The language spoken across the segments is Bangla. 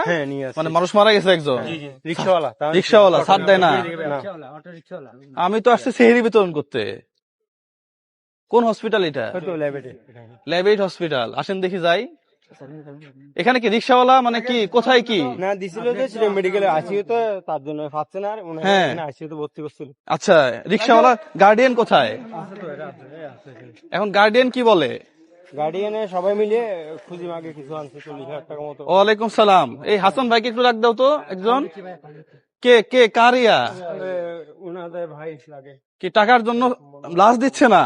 হ্যাঁ নিয়ে আসছি। মানে মানুষ মারা গেছে একজন, রিক্সাওয়ালা রিক্সাওয়ালা ছাড় দেয় না। না। আমি তো আসছি সেহরি বিতরণ করতে। কোন হসপিটাল এটা? হয়তো ল্যাবেটে ল্যাবেট হসপিটাল, আসেন দেখি যাই। এখানে কি রিক্সাওয়ালা মানে কি কোথায় কি? না দিছিল যে সেটা মেডিকেলে আসিও তো তার জন্য পাচ্ছে না আর ওনারা হ্যাঁ। এখানে আসিও তো ভর্তি করছিল। আচ্ছা, রিক্সাওয়ালা গার্ডিয়ান কোথায়? এখন গার্ডিয়ান কি বলে? গার্ডিয়ানে সবাই মিলে খুঁজি মাগে কিছু আনছে 40,000 টাকা মতো। ওয়ালাইকুম সালাম। এই হাসান ভাইকে একটু ডাক দাও তো একজন। কে কে কারিয়া ওনাদের ভাই লাগে। কি টাকার জন্য লাশ দিচ্ছে না?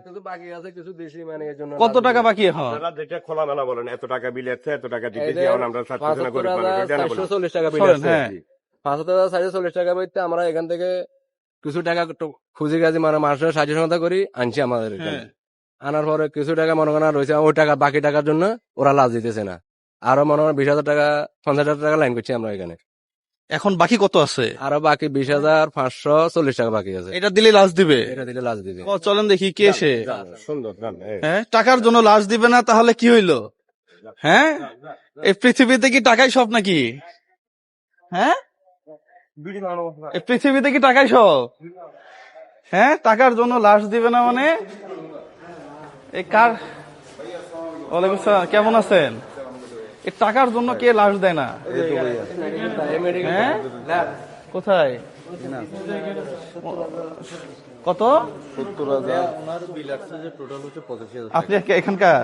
কিছু বাকি আছে কিছু দেশি মানে এর জন্য কত টাকা বাকি এখন? আপনারা যেটা খোলামেলা বলেন এত টাকা বিল আছে এত টাকা দিতেছি, এখন আমরা চাচ্ছি না গরিব মানুষ, এটা না বলেন। 540 টাকা বিল শোনেন, আছে। হ্যাঁ 5,440 টাকা বইতে আমরা এখান থেকে কিছু টাকা খুঁজে গেছি মানে মানুষের সাহায্য করি আনছি আমাদের এখানে। হ্যাঁ। আনার পরে কিছু টাকা মনে করেন রয়েছে ওই টাকা বাকি টাকার জন্য ওরা লাভ দিতেছে না। আরো মনে করেন 20,000 টাকা 50,000 টাকা লাইন করছি আমরা এখানে। এখন বাকি কত আছে? আরো বাকি 20,540 টাকা বাকি আছে। এটা দিলে লাশ দিবে? এটা দিলে লাভ দিবে। চলেন দেখি কে সে। সুন্দর গান, হ্যাঁ, টাকার জন্য লাশ দিবে না তাহলে কি হইলো? হ্যাঁ, এই পৃথিবীতে কি টাকাই সব নাকি? হ্যাঁ, এই পৃথিবীতে কি টাকাই সব? হ্যাঁ, টাকার জন্য লাশ দিবে না মানে এই কার? ওয়ালাইকুম আসসালাম, কেমন আছেন? এই টাকার জন্য কে লাশ দেয় না? হ্যাঁ, কোথায়? কত? 70,000 ওনার বিল আসছে যে টোটাল হচ্ছে 85,000 আপনি এখানকার?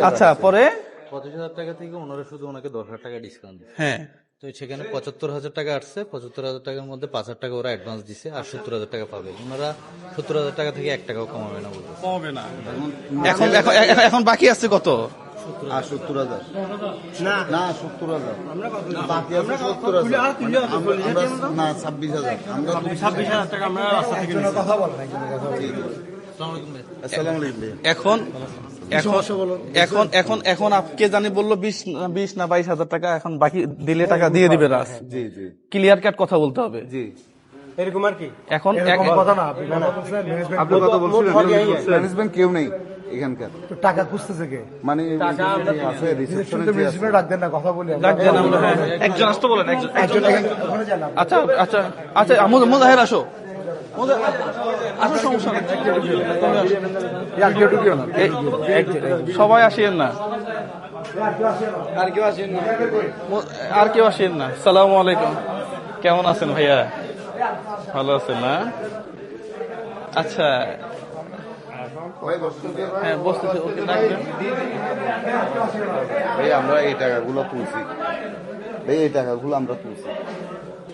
আচ্ছা, পরে 85,000 টাকা থেকে ওনারা শুধু ওনাকে 10,000 টাকা ডিসকাউন্ট দিচ্ছে। হ্যাঁ তো সেখানে 75,000 টাকা আসছে, 75,000 টাকার মধ্যে 5,000 টাকা ওরা অ্যাডভান্স দিছে আর 70,000 টাকা পাবে। ওনারা 70,000 টাকা থেকে 1 টাকাও কমাবে না বলতে। কমবে না। এখন এখন বাকি আছে কত? 70,000 না 70,000 বাকি আছে 70,000 না 26,000 আমরা 26,000 টাকা আমরা রাস্তা থেকে আসসালামু আলাইকুম। এখন এখন এখন এখন আপকে জানি বললো 20 না 22,000 টাকা এখন বাকি দিলে টাকা দিয়ে দিবে রাস। জি জি ক্লিয়ার কাট কথা বলতে হবে। জি এরকম আর কি। এখন কথা না আপনি আপনি কথা বলছিলেন ম্যানেজমেন্ট কেউ নেই এখানকার, টাকা খুঁজতেছে কে? মানে আছে রিসেপশনে যে আছে। ডাক দেন না, কথা বলি আমরা। ডাক দেন আমরা, হ্যাঁ, একজন আসতে বলেন একজন। ওখানে যান না। আচ্ছা আচ্ছা আচ্ছা, মুজাহির আসো, আসো, সমস্যা নেই। সবাই আসেন না, আর কেউ আসেন না। সালামু আলাইকুম, কেমন আছেন ভাইয়া? ভালো আছেন না? আচ্ছা, হ্যাঁ বসতেছে, ওকে ডাকবেন। ভাই আমরা এই টাকাগুলো তুলছি, ভাই এই টাকাগুলো আমরা তুলছি,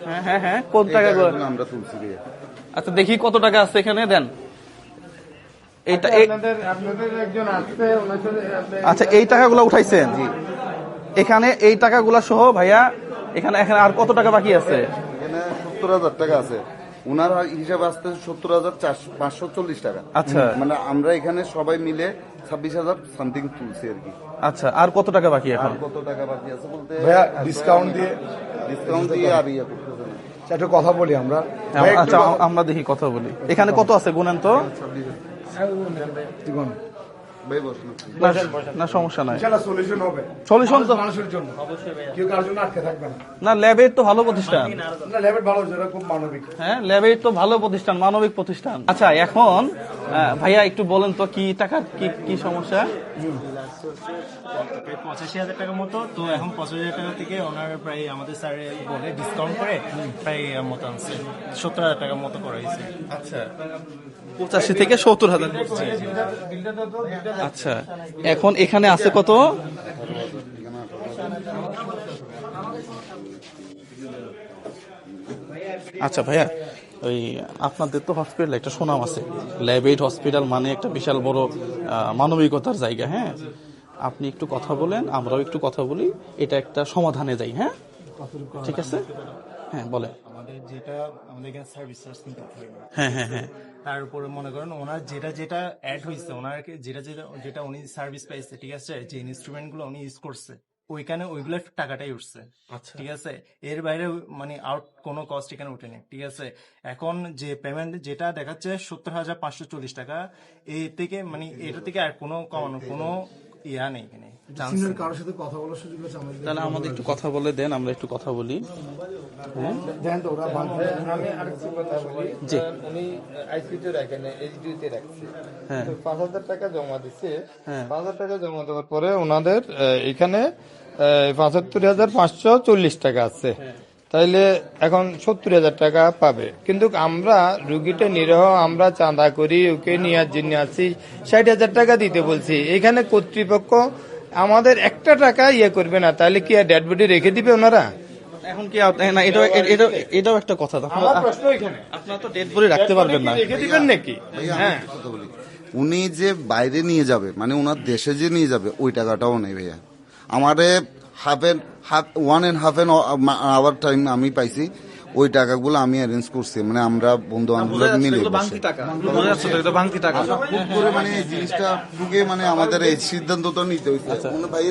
হ্যাঁ হ্যাঁ হ্যাঁ, কোন এই টাকা? টাকাগুলো আমরা তুলছি ভাইয়া। আচ্ছা দেখি কত টাকা আছে এখানে, দেন। এইটা আপনাদের একজন আসছে, ওনার সাথে আচ্ছা, এই টাকাগুলো উঠাইছেন এখানে, এই টাকাগুলো সহ ভাইয়া এখানে এখানে আর কত টাকা বাকি আছে? এখানে 70,000 টাকা আছে, ওনার হিসাবে আসতে 70,540 টাকা। আচ্ছা মানে আমরা এখানে সবাই মিলে 26,000 সামথিং তুলছি আর কি। আচ্ছা, আর কত টাকা বাকি আর এখন? কত টাকা বাকি আছে বলতে ভাইয়া ডিসকাউন্ট দিয়ে আর ইয়ে করতেছে না। একটা কথা বলি আমরা। আচ্ছা, আমরা দেখি কথা বলি। এখানে কত আছে গুনেন তো। ভাই বসুন। না, না সমস্যা নাই, ইনশাআল্লাহ সলিউশন হবে সলিউশন তো। মানুষের জন্য কেউ কার জন্য আটকে থাকবে না। না, ল্যাবের তো ভালো প্রতিষ্ঠান। না ল্যাবেট ভালো, যেটা খুব মানবিক। হ্যাঁ, ল্যাবের তো ভালো প্রতিষ্ঠান, মানবিক প্রতিষ্ঠান। আচ্ছা, এখন ভাইয়া একটু বলেন তো কি টাকার কি কি সমস্যা? 85,000 টাকা মতো। তো এখন 85,000 টাকা থেকে ওনার প্রায় আমাদের স্যার বলে ডিসকাউন্ট করে প্রায় মতো আনছে 70,000 টাকা মতো করা হয়েছে। আচ্ছা, 85 থেকে 70,000। আচ্ছা, এখন এখানে আছে কত? আচ্ছা ভাইয়া, ওই আপনাদের তো হসপিটাল একটা সুনাম আছে, ল্যাবেট হসপিটাল মানে একটা বিশাল বড় মানবিকতার জায়গা। হ্যাঁ, আপনি একটু কথা বলেন, আমরাও একটু কথা বলি, এটা একটা সমাধানে যাই। হ্যাঁ ঠিক আছে, হ্যাঁ বলেন। আমাদের যেটা আমাদের এখানে সার্ভিস চার্জ কিন্তু হ্যাঁ হ্যাঁ হ্যাঁ, তার উপরে মনে করেন ওনার যেটা যেটা অ্যাড হয়েছে, ওনাকে যেটা যেটা যেটা উনি সার্ভিস পাইছে, ঠিক আছে, যে ইনস্ট্রুমেন্ট গুলো উনি ইউজ করছে ওইখানে ওইগুলো টাকাটাই উঠছে। ঠিক আছে, এর বাইরে মানে আউট কোনো কস্ট এখানে উঠেনি। ঠিক আছে, এখন যে পেমেন্ট যেটা দেখাচ্ছে 70,540 টাকা, এই থেকে মানে এটা থেকে আর কোনো কমানো কোনো ইয়া নেই এখানে চান্স সিনিয়র কারোর সাথে কথা বলার সুযোগ আছে আমাদের? তাহলে আমাদের একটু কথা বলে দেন, আমরা একটু কথা বলি। দেন তো ওরা বাংলা আমি আরেকটু কথা বলি। জি। উনি আইসিতে রাখেন, এইচডিতে রাখছে। হ্যাঁ। তো 5,000 টাকা জমা দিচ্ছে। হ্যাঁ। 5,000 টাকা জমা দেওয়ার পরে ওনাদের এখানে 75,540 টাকা আছে। তাইলে এখন 70,000 টাকা পাবে। কিন্তু আমরা রুগীটা নিরহ, আমরা চাঁদা করি, ওকে নেওয়ার জন্য আছি, 60,000 টাকা দিতে বলছি। এখানে কর্তৃপক্ষ আমাদের একটা টাকা ইয়ে করবে না, তাহলে কি আর ডেড বডি রেখে দিবে ওনারা? এখন কি না, এটাও একটা কথা। আমার প্রশ্ন এখানে, আপনারা তো ডেড বডি রাখতে পারবেন না। রেখে দিবেন নাকি? হ্যাঁ, কথা বলি, উনি যে বাইরে নিয়ে যাবে, মানে ওনার দেশে যে নিয়ে যাবে, ওই টাকাটাও নেই ভাইয়া। আমারে one and half an hour time আমি পাইছি, ওই টাকাগুলো আমি অ্যারেঞ্জ করছি, মানে আমরা বন্ধু বান্ধব মিলে ভাঙতি টাকা, বোঝা যাচ্ছে তো, এটা ভাঙতি টাকা। খুব করে মানে এই জিনিসটা ঢুকে মানে আমাদের এই সিদ্ধান্তটা নিতে হয়েছে। কোনো ভাই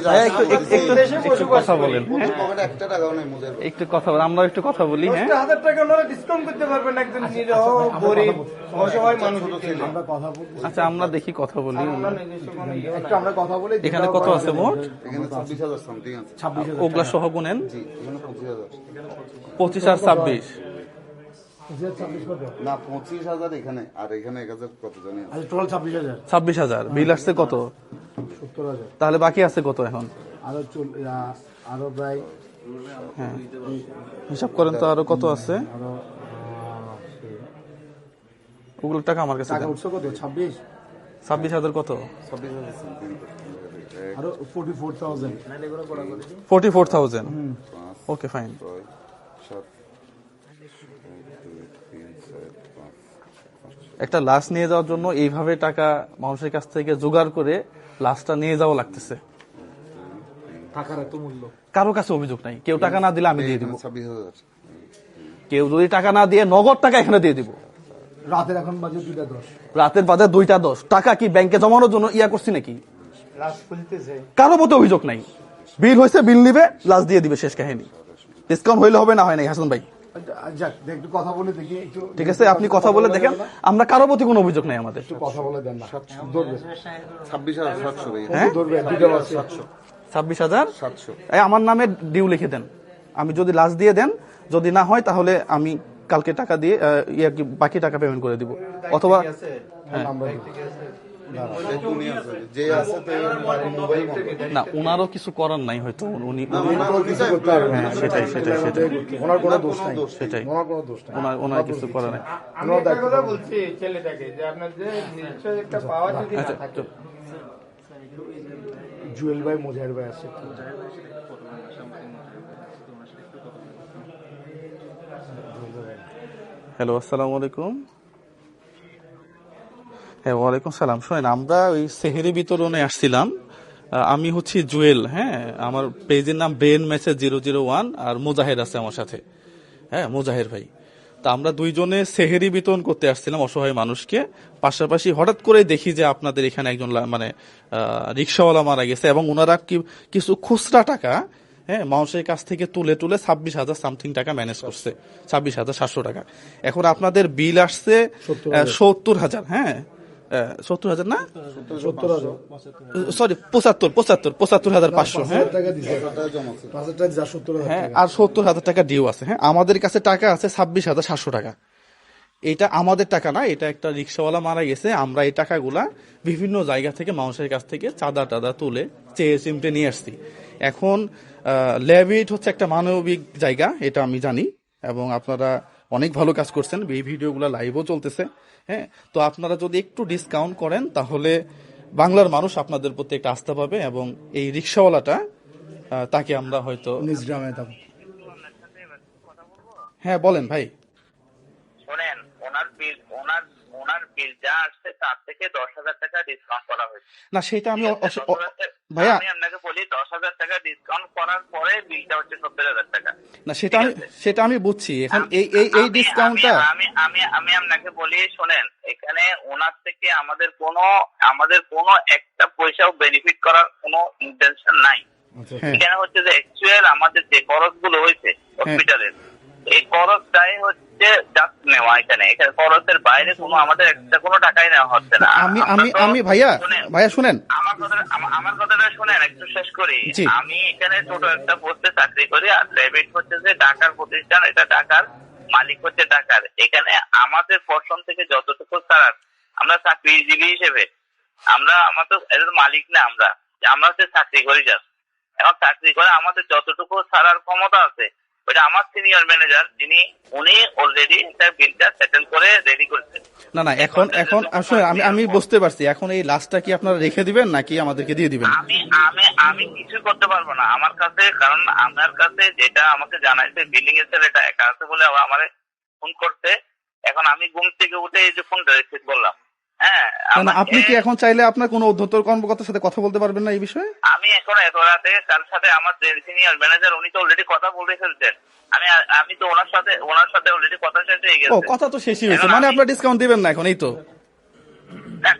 একটু কথা বলেন, পকেটে একটা টাকাও নেই মোদের। একটু কথা বলেন, আমরা একটু কথা বলি। হ্যাঁ, 10,000 টাকা ওনারা ডিসকাউন্ট করতে পারবেন একজন নিরহ গরিব অসহায় মানুষ। আমরা কথা বলবো, আচ্ছা আমরা দেখি কথা বলি। একটা আমরা কথা বলি। এখানে কত আছে মোট? এখানে 26,000 সামথিং আছে। 26,000 ওগুলা সহ গুনেন। জি, এখানে 25,000। 25 আর 26, 26 কত? না 25,000 এখানে, আর এখানে 1,000 কত জানি আছে। আচ্ছা টোটাল 26,000, 26,000 বিল আসছে কত? 70,000। তাহলে বাকি আছে কত এখন? আরো প্রায় হ্যাঁ, হিসাব করেন তো, আরো কত আছে? আরো ওগুলো টাকা আমার কাছে টাকা দেন। উঠছে কত? 26, 26,000 কত? 26,000 সামথিং। আরো 44,000। 44,000। Okay fine. 6, 7, একটা লাশ নিয়ে যাওয়ার জন্য এইভাবে টাকা মানুষের কাছ থেকে জোগাড় করে লাশটা নিয়ে যাওয়া লাগতেছে। টাকার এত মূল্য। কারো কাছে অভিযোগ নাই, কেউ টাকা না দিলে আমি দিয়ে দিব। 26,000। কেউ যদি টাকা না দিয়ে নগদ টাকা এখানে দিয়ে দিব। রাতের এখন বাজে 2:10। রাতের বাজে 2:10, টাকা কি ব্যাংকে জমানোর জন্য ইয়া করছি নাকি? লাশ খুলতেছে। কারো মতো অভিযোগ নাই। বিল হয়েছে, বিল নিবে, লাশ দিয়ে দিবে, শেষ কাহিনী। ডিসকাউন্ট হইলে হবে, না হয় নাই হাসান ভাই। যাক, একটু কথা বলে দেখি একটু। ঠিক আছে, আপনি কথা বলে দেখেন, আমরা কারো প্রতি কোনো অভিযোগ নাই আমাদের। একটু কথা বলে দেন না, ধরবে 26,700 ভাইয়া। হ্যাঁ, ধরবে দুটো বাজে। 26,700। এই আমার নামে ডিউ লিখে দেন। আমি যদি লাশ দিয়ে দেন, যদি না হয় তাহলে আমি কালকে টাকা দিয়ে বাকি টাকা পেমেন্ট করে দিব। অথবা যে আছে তো মোবাইল না, ওনারও কিছু করার নাই হয়তো, উনি কিছু করতে পারবে না। হ্যাঁ, সেটাই। ওনার কোনো দোষ নাই, সেটাই। ওনার কোনো দোষ নাই। ওনার কিছু করার নাই। আমি একটা কথা বলছি ছেলেটাকে, যে আপনার যে নিশ্চয় একটা পাওয়া যদি না থাকে। জুয়েল ভাই, মোজাহির ভাই আছে। হ্যালো, আসসালামু আলাইকুম। হ্যাঁ, ওয়ালাইকুম সালাম। শোনেন, আমরা ওই সেহেরি বিতরণে আসছিলাম। আমি হচ্ছি জুয়েল। হ্যাঁ, আমার পেজের নাম ব্রেন মেসেজ 001, আর মুজাহির আছে আমার সাথে। হ্যাঁ, মুজাহির ভাই। তা আমরা দুইজনে সেহেরি বিতরণ করতে আসছিলাম অসহায় মানুষকে। পাশাপাশি হঠাৎ করে দেখি যে আপনাদের এখানে একজন মানে রিক্সাওয়ালা মারা গেছে, এবং ওনারা কিছু খুচরা টাকা, হ্যাঁ, মানুষের কাছ থেকে তুলে 26,000 সামথিং টাকা ম্যানেজ করছে, 26,700 টাকা। এখন আপনাদের বিল আসছে 70,000। হ্যাঁ, 70,000 না, সরি 75,500। হ্যাঁ, টাকা দিছে, 5,000 টাকা দিছে, 70,000 হ্যাঁ, টাকা। আর 70,000 টাকা ডিউ আছে। হ্যাঁ, আমাদের কাছে টাকা আছে 26,700 টাকা। এটা আমাদের টাকা না, এটা একটা রিক্সাওয়ালা মারা গেছে। আমরা এই টাকাগুলা বিভিন্ন জায়গা থেকে মানুষের কাছ থেকে চাঁদা টাদা তুলে চেয়ে চিমটে নিয়ে আসছি। এখন ল্যাবিট হচ্ছে একটা মানবিক জায়গা, এটা আমি জানি, এবং আপনারা অনেক ভালো কাজ করছেন। এই ভিডিওগুলো লাইভও চলতেছে। হ্যাঁ, তো আপনারা যদি একটু ডিসকাউন্ট করেন তাহলে বাংলার মানুষ আপনাদের প্রতি একটা আস্থা পাবে, এবং এই রিক্সাওয়ালাটা তাকে আমরা হয়তো। নিজ গ্রামে দাম। হ্যাঁ, বলেন ভাই। শোনেন, ওনার বিল যা আসছে তার থেকে 10,000 টাকা ডিসকাউন্ট করা হয়েছে। না, সেটা আমি ভাইয়া, আমি আপনাকে বলি 10,000 টাকা ডিসকাউন্ট করার পরে বিলটা হচ্ছে 70,000 টাকা। না, সেটা আমি বুঝছি। এখন এই ডিসকাউন্টটা আমি আপনাকে বলি, শোনেন, এখানে ওনার থেকে আমাদের কোনো একটা পয়সাও বেনিফিট করার কোনো ইন্টেনশন নাই। এখানে হচ্ছে যে অ্যাকচুয়াল আমাদের যে খরচগুলো হয়েছে হসপিটালের, এই খরচটাই হচ্ছে হচ্ছে জাস্ট নেওয়া, এখানে খরচের বাইরে কোনো আমাদের একটা কোনো টাকাই নেওয়া হচ্ছে না। আমি ভাইয়া শুনেন, আমার কথাটা শুনেন, একটু শেষ করি। জি। আমি এখানে ছোট একটা পোস্টে চাকরি করি, আর ল্যাবেট হচ্ছে যে ঢাকার প্রতিষ্ঠান, এটা ঢাকার, মালিক হচ্ছে ঢাকার। এখানে আমাদের পর্ষণ থেকে যতটুকু ছাড়ার, আমরা চাকরিজীবী হিসেবে আমরা তো এটা তো মালিক না, আমরা হচ্ছে চাকরি করি জাস্ট। এখন চাকরি করে আমাদের যতটুকু ছাড়ার ক্ষমতা আছে, ওইটা আমার সিনিয়র ম্যানেজার যিনি, উনি অলরেডি একটা বিলটা সেটেল করে রেডি করেছেন। না এখন আসলে আমি বুঝতে পারছি, এখন এই লাস্টটা কি আপনারা রেখে দিবেন নাকি আমাদেরকে দিয়ে দিবেন? আমি কিছু করতে পারবো না আমার কাছে, কারণ আমার কাছে যেটা আমাকে জানাইছে বিল্ডিং এর ছেলেটা একা আছে বলে আমারে ফোন করতে। এখন আমি ঘুম থেকে উঠে এই যে ফোনটা রিসিভ করলাম। হ্যাঁ, না আপনি কি এখন চাইলে আপনার কোনো ঊর্ধ্বতন কর্মকর্তার সাথে কথা বলতে পারবেন না এই বিষয়ে? আমি এখন এত রাতে তার সাথে আমার সিনিয়র ম্যানেজার উনি তো অলরেডি কথা বলে ফেলছেন। আমি তো ওনার সাথে অলরেডি কথা শেষ হয়ে গেছে। কথা তো শেষই হয়েছে, মানে আপনার ডিসকাউন্ট দিবেন না এখন? এই তো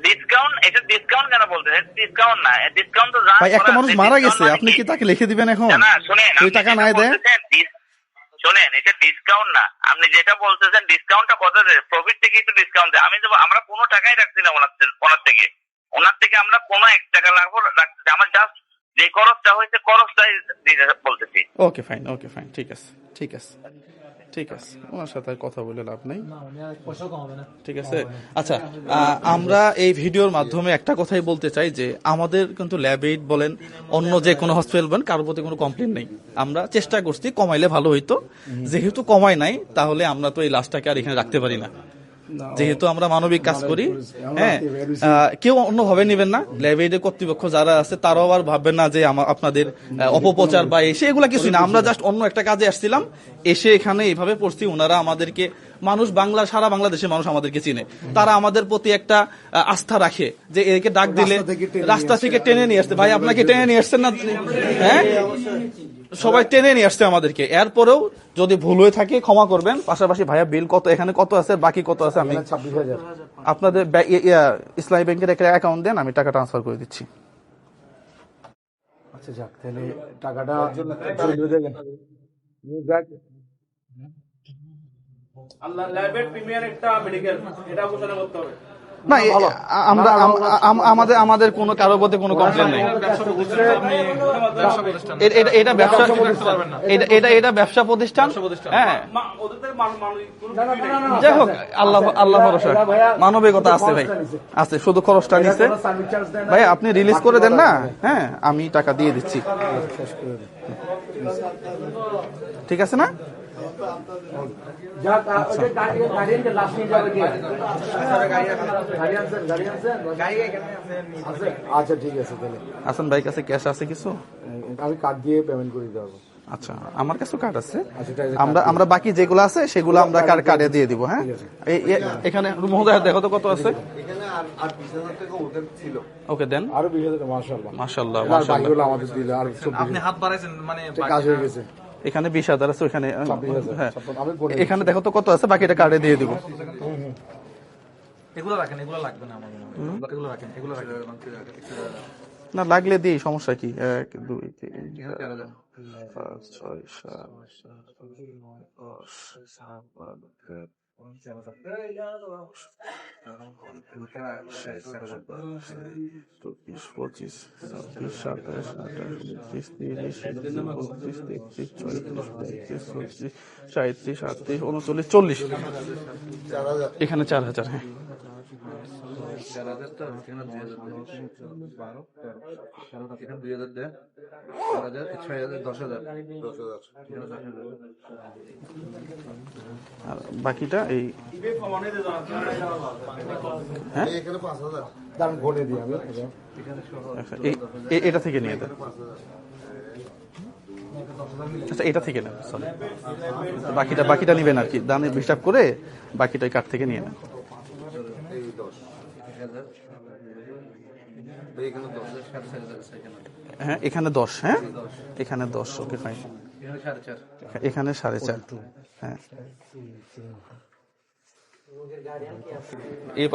ডিসকাউন্ট কেন বলতেছেন? ডিসকাউন্ট না, ডিসকাউন্ট তো ভাই, একটা মানুষ মারা গেছে, আপনি কি তাকে লিখে দিবেন এখন? না শুনেন, ওই টাকা নাই দেয়। শোনেন, এটা ডিসকাউন্ট না, আপনি যেটা বলতেছেন ডিসকাউন্টটা কত দেয়? প্রফিট থেকে একটু ডিসকাউন্ট দেয়। আমরা কোনো টাকাই রাখছি না ওনার থেকে আমরা কোনো 1 টাকা রাখছি। আমার জাস্ট যে খরচটা হয়েছে খরচটাই দিতে বলতেছি। ওকে ফাইন, ঠিক আছে, ওনার সাথে আর কথা বলে লাভ নেই, ঠিক আছে। আচ্ছা, আমরা এই ভিডিওর মাধ্যমে একটা কথাই বলতে চাই যে আমাদের কিন্তু ল্যাব এইড বলেন, অন্য যে কোনো হসপিটাল বলেন, কারোর প্রতি কোনো কমপ্লেন নেই। আমরা চেষ্টা করছি কমাইলে ভালো হইতো, যেহেতু কমাই নাই তাহলে আমরা তো এই লাশটাকে আর এখানে রাখতে পারি না, যেহেতু আমরা মানবিক কাজ করি। হ্যাঁ, কেউ অন্যভাবে নেবেন না, ল্যাব এইডের কর্তৃপক্ষ যারা আছে তারাও আর ভাববেন না যে আপনাদের অপপ্রচার বা এসে এগুলা কিছুই না। আমরা জাস্ট অন্য একটা কাজে আসছিলাম, এসে এখানে এইভাবে পড়ছি। ওনারা আমাদেরকে, সারা বাংলাদেশের মানুষ আমাদেরকে চিনে, তারা আমাদের প্রতি একটা আস্থা রাখে যে একে ডাক দিলে রাস্তা থেকে টেনে নিয়ে আসতে। ভাই, আপনাকে টেনে নিয়ে আসছেন না? হ্যাঁ, সবাই টেনে নিয়ে আসছে আমাদেরকে। এরপরেও যদি ভুল হয়ে থাকে ক্ষমা করবেন। পাশাপাশি ভাইয়া বিল কত, এখানে কত আছে, বাকি কত আছে? আমি 26,000 আপনাদের ইসলামী ব্যাংকের একটা অ্যাকাউন্ট দেন, আমি টাকা ট্রান্সফার করে দিচ্ছি। আচ্ছা যাক, তাহলে টাকাটা আল্লাহ ল্যাবের প্রিমিয়ার একটা মেডিকেল, এটা ঘোষণা করতে হবে। না, আমাদের কোনো কারোর প্রতি কোনো কমপ্লেন নেই। এটা ব্যবসা প্রতিষ্ঠান। হ্যাঁ, যাই হোক, আল্লাহ ভরসা, মানবিকতা আছে ভাই, আছে, শুধু খরচটা নিচ্ছে। ভাই আপনি রিলিজ করে দেন না, হ্যাঁ আমি টাকা দিয়ে দিচ্ছি, ঠিক আছে না? আচ্ছা ঠিক আছে, তাহলে হাসান ভাই কাছে ক্যাশ আছে কিছু? আমি কার্ড দিয়ে পেমেন্ট করে দিতে পারবো। আচ্ছা, আমার কাছে কার্ড আছে। আচ্ছা, আমরা বাকি যেগুলো আছে সেগুলো আমরা কার্ডে দিয়ে দিব। হ্যাঁ, এখানে মহোদয় দেখো তো কত আছে। ওকে দেন, আরো 20,000। মাশাআল্লাহ মাশাআল্লাহ, আমাদের দিলে আর আপনি হাত বাড়াইছেন, মানে কাজ হয়ে গেছে। এখানে 20,000 আছে, ওখানে হ্যাঁ, এখানে দেখো তো কত আছে, বাকিটা কার্ডে দিয়ে দিব। এগুলো রাখেন, এগুলো লাগবে না আমার মনে হয়। এগুলো রাখেন, এগুলো রাখেন। না লাগলে দিই, সমস্যা কি? 1 2 3 4 5 6 7 40। এখানে 4,000। হ্যাঁ, আর বাকিটা এই এটা থেকে নিয়ে দেন। আচ্ছা, এটা থেকে নেন, সরি, বাকিটা নিবেন আর কি, দানে হিসাব করে বাকিটা ওই কার্ড থেকে নিয়ে নেন। হ্যাঁ, এখানে 10। হ্যাঁ, এখানে 10। ওকে ফাইন, এখানে 4.5। হ্যাঁ,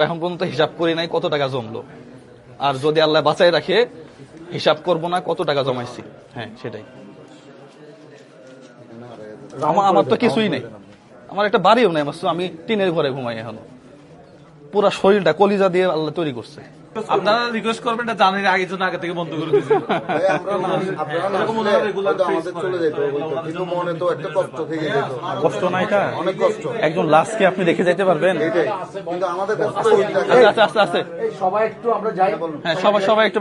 এখন পর্যন্ত হিসাব করি নাই কত টাকা জমলো, আর যদি আল্লাহ বাঁচাই রাখে হিসাব করব না কত টাকা জমাইছি। হ্যাঁ, সেটাই। আমার তো কিছুই নেই, আমার একটা বাড়িও নাই, আমি টিনের ঘরে ঘুমাই এখনো। পুরা শরীরটা কলিজা দিয়ে আল্লাহ তৈরি করছে। আপনারা রিকোয়েস্ট করবেন না, জানেন আগে জন্য আগে থেকে বন্ধ করে দিয়েছে। কষ্ট না এটা? অনেক কষ্ট। একজন লাশকে আপনি দেখে যেতে পারবেন? কিন্তু আমাদের কাছে আচ্ছা আস্তে আস্তে, সবাই একটু আমরা যাই, হ্যাঁ সবাই সবাই একটু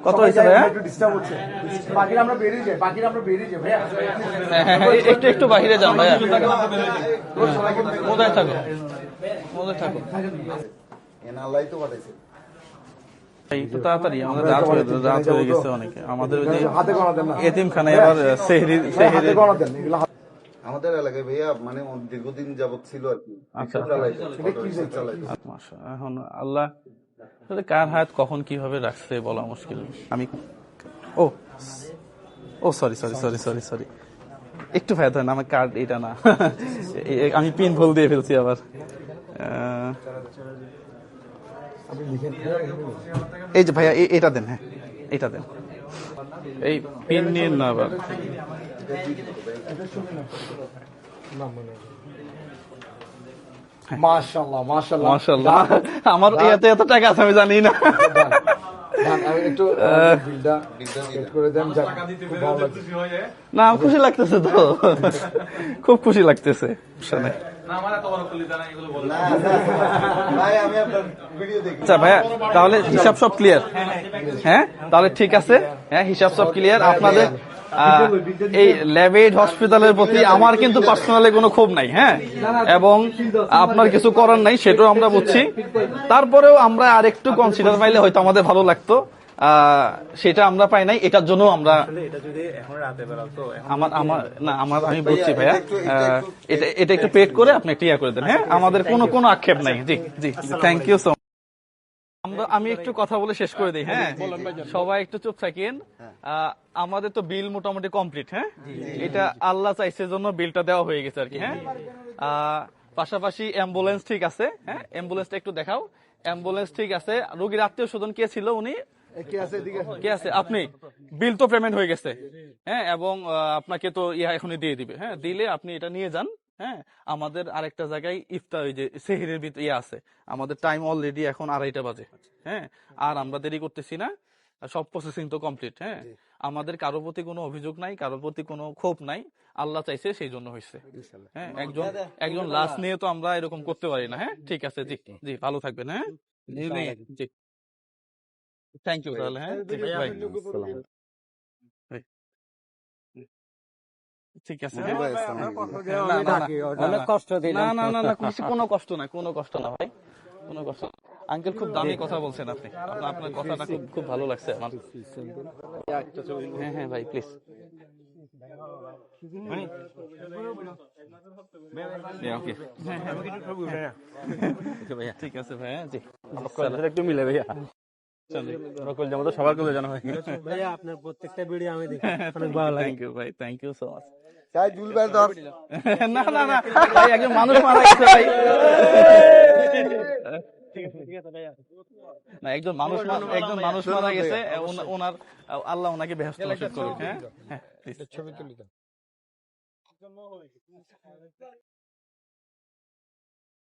কত হয়েছে ভাইয়া? একটু ডিস্টার্ব হচ্ছে, বাকিরা আমরা বেরিয়ে যাই, ভাইয়া। হ্যাঁ হ্যাঁ হ্যাঁ, একটু একটু বাহিরে যান ভাইয়া, কোথায় থাকো, কোথায় থাকো এনালাই তো পাঠাইছে। একটু তাড়াতাড়ি, আমাদের রাত হয়ে গেছে অনেকে। আমাদের ওই যে হাতে গোনা দেন না, এতিমখানায় আবার সেহরি হাতে গোনা দেন এগুলো। আমাদের এলাকায় ভাইয়া মানে দীর্ঘদিন যাবত ছিল আর কি। আচ্ছা। চালাইতো। এখন আল্লাহ আসলে কার হাত কখন কিভাবে রাখছে বলা মুশকিল। আমি সরি একটু ভাইয়া ধরেন, আমার কার্ড এটা না, আমি পিন ভুল দিয়ে ফেলছি আবার। এই যে ভাইয়া এটা দেন, হ্যাঁ এটা দেন, এই পিন নিয়ে না আবার। মাশাআল্লাহ মাশাআল্লাহ মাশাআল্লাহ, আমার ইয়াতে এত টাকা আছে আমি জানি না। আমি একটু বিলটা সেট করে দেন, যাক, খুব ভালো লাগছে। না খুশি লাগতেছে তো, খুব খুশি লাগতেছে। আচ্ছা ভাইয়া, তাহলে হিসাব সব ক্লিয়ার? হ্যাঁ তাহলে ঠিক আছে, হ্যাঁ হিসাব সব ক্লিয়ার। আপনাদের এই ল্যাবেড হসপিটালের প্রতি আমার কিন্তু পার্সোনালি কোনো ক্ষোভ নাই, হ্যাঁ, এবং আপনার কিছু করার নাই, সেটাও আমরা বুঝছি। তারপরেও আমরা আরেকটু কনসিডার পাইলে হয়তো আমাদের ভালো লাগতো, সেটা আমরা পাই নাই। এটার জন্য আমরা আমি বলছি ভাইয়া, এটা একটু পেড করে আপনি একটু ইয়া করে দেন, হ্যাঁ, আমাদের কোনো আক্ষেপ নাই। জি জি, থ্যাংক ইউ সো মাচ। আমি একটু কথা বলে শেষ করে দিই, হ্যাঁ, সবাই একটু চুপ থাকেন। আমাদের তো বিল মোটামুটি কমপ্লিট, হ্যাঁ, এটা আল্লাহ চাইছে জন্য বিলটা দেওয়া হয়ে গেছে আর কি, হ্যাঁ। পাশাপাশি অ্যাম্বুলেন্স ঠিক আছে, হ্যাঁ, অ্যাম্বুলেন্সটা একটু দেখাও। অ্যাম্বুলেন্স ঠিক আছে। রোগীর আত্মীয় স্বজন কে ছিল, উনি কে আছে? আপনি বিল তো পেমেন্ট হয়ে গেছে, হ্যাঁ, এবং আপনাকে তো এখনই দিয়ে দিবে, হ্যাঁ, দিলে আপনি এটা নিয়ে যান। হ্যাঁ, আমাদের আরেকটা জায়গায় ইফতার, ওই যে সেহরির ভিতরে আছে, আমাদের টাইম অলরেডি এখন 2:30 বাজে, হ্যাঁ, আর আমরা দেরি করতেছি না, সব প্রসেসিং তো কমপ্লিট। হ্যাঁ, আমাদের কারোর প্রতি কোনো অভিযোগ নাই, কারোর প্রতি কোনো ক্ষোভ নাই, আল্লাহ চাইছে সেই জন্য হয়েছে। হ্যাঁ, একজন লাশ নিয়ে তো আমরা এরকম করতে পারি না। হ্যাঁ, ঠিক আছে, জি জি, ভালো থাকবেন। হ্যাঁ জি, থ্যাংক ইউ। তাহলে হ্যাঁ, ঠিক আছে। অনেক কষ্ট দিলাম। না কোনো কষ্ট না, কোনো কষ্ট না ভাই, কোনো কষ্ট। আঙ্কেল খুব দামি কথা বলছেন আপনি, আপনার কথাটা খুব ভালো লাগছে আমার। হ্যাঁ হ্যাঁ ভাই প্লিজ। ঠিক আছে ভাই, জি একটু মিলে ভাইয়া, সবার করে জানা হয় ভাইয়া। আপনার প্রত্যেকটা ভিডিও আমি দেখি, অনেক ভালো লাগে। থ্যাংক ইউ ভাই, থ্যাংক ইউ সো মাচ। না না না ভাই, একজন মানুষ মারা গেছে ভাই, না একজন মানুষ মারা গেছে, ওনার আল্লাহ ওনাকে বেহেশত নসিব করুক। হ্যাঁ হ্যাঁ, ছবি তুলি।